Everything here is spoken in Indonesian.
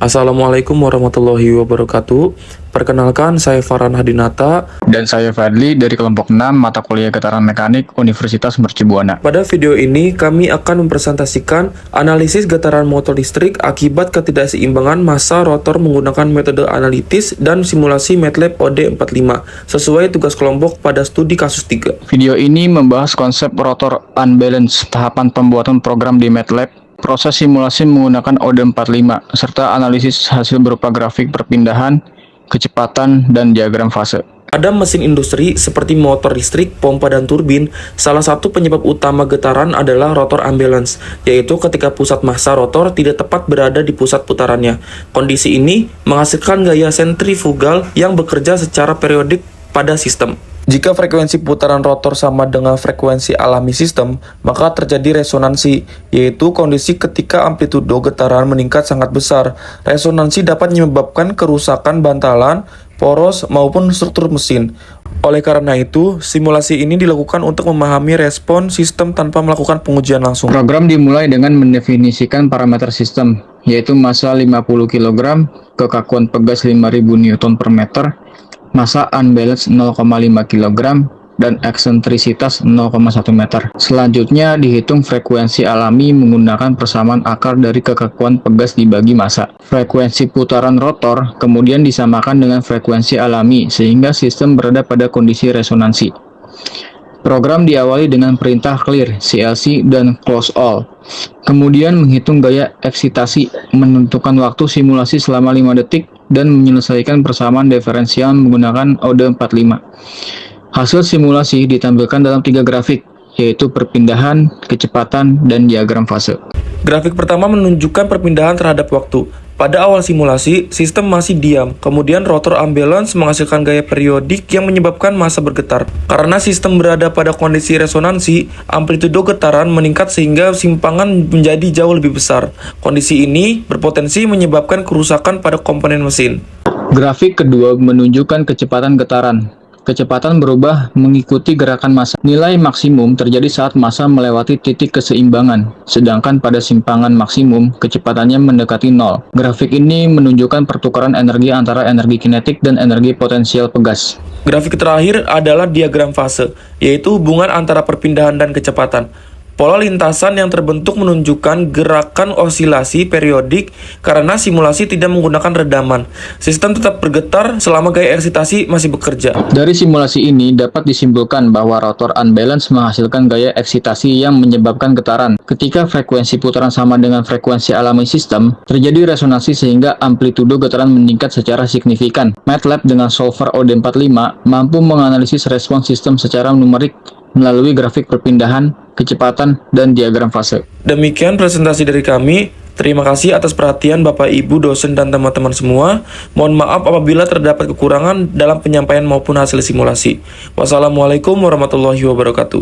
Assalamualaikum warahmatullahi wabarakatuh. Perkenalkan, saya Farhan Hadinata. Dan saya Fadli dari kelompok 6 mata kuliah Getaran Mekanik Universitas Mercubuana. Pada video ini, kami akan mempresentasikan analisis getaran motor listrik akibat ketidakseimbangan massa rotor menggunakan metode analitis dan simulasi MATLAB OD45 sesuai tugas kelompok pada studi kasus 3. Video ini membahas konsep rotor unbalance, tahapan pembuatan program di MATLAB, proses simulasi menggunakan OD45, serta analisis hasil berupa grafik perpindahan, kecepatan, dan diagram fase. Pada mesin industri seperti motor listrik, pompa, dan turbin, salah satu penyebab utama getaran adalah rotor unbalance, yaitu ketika pusat massa rotor tidak tepat berada di pusat putarannya. Kondisi ini menghasilkan gaya sentrifugal yang bekerja secara periodik pada sistem. Jika frekuensi putaran rotor sama dengan frekuensi alami sistem, maka terjadi resonansi, yaitu kondisi ketika amplitudo getaran meningkat sangat besar. Resonansi dapat menyebabkan kerusakan bantalan, poros, maupun struktur mesin. Oleh karena itu, simulasi ini dilakukan untuk memahami respon sistem tanpa melakukan pengujian langsung. Program dimulai dengan mendefinisikan parameter sistem, yaitu massa 50 kg, kekakuan pegas 5000 Newton per meter, massa unbalance 0,5 kg, dan eksentrisitas 0,1 meter. Selanjutnya dihitung frekuensi alami menggunakan persamaan akar dari kekakuan pegas dibagi massa. Frekuensi putaran rotor kemudian disamakan dengan frekuensi alami sehingga sistem berada pada kondisi resonansi. Program diawali dengan perintah clear, CLC, dan close all. Kemudian menghitung gaya eksitasi, menentukan waktu simulasi selama 5 detik, dan menyelesaikan persamaan diferensial menggunakan OD45. Hasil simulasi ditampilkan dalam 3 grafik, yaitu perpindahan, kecepatan, dan diagram fase. Grafik pertama menunjukkan perpindahan terhadap waktu. Pada awal simulasi, sistem masih diam, kemudian rotor unbalance menghasilkan gaya periodik yang menyebabkan massa bergetar. Karena sistem berada pada kondisi resonansi, amplitudo getaran meningkat sehingga simpangan menjadi jauh lebih besar. Kondisi ini berpotensi menyebabkan kerusakan pada komponen mesin. Grafik kedua menunjukkan kecepatan getaran. Kecepatan berubah mengikuti gerakan massa. Nilai maksimum terjadi saat massa melewati titik keseimbangan, sedangkan pada simpangan maksimum, kecepatannya mendekati 0. Grafik ini menunjukkan pertukaran energi antara energi kinetik dan energi potensial pegas. Grafik terakhir adalah diagram fase, yaitu hubungan antara perpindahan dan kecepatan. Pola lintasan yang terbentuk menunjukkan gerakan osilasi periodik karena simulasi tidak menggunakan redaman. Sistem tetap bergetar selama gaya eksitasi masih bekerja. Dari simulasi ini dapat disimpulkan bahwa rotor unbalance menghasilkan gaya eksitasi yang menyebabkan getaran. Ketika frekuensi putaran sama dengan frekuensi alami sistem, terjadi resonansi sehingga amplitudo getaran meningkat secara signifikan. MATLAB dengan solver OD45 mampu menganalisis respons sistem secara numerik melalui grafik perpindahan, kecepatan, dan diagram fase. Demikian presentasi dari kami. Terima kasih atas perhatian Bapak, Ibu, dosen, dan teman-teman semua. Mohon maaf apabila terdapat kekurangan dalam penyampaian maupun hasil simulasi. Wassalamualaikum warahmatullahi wabarakatuh.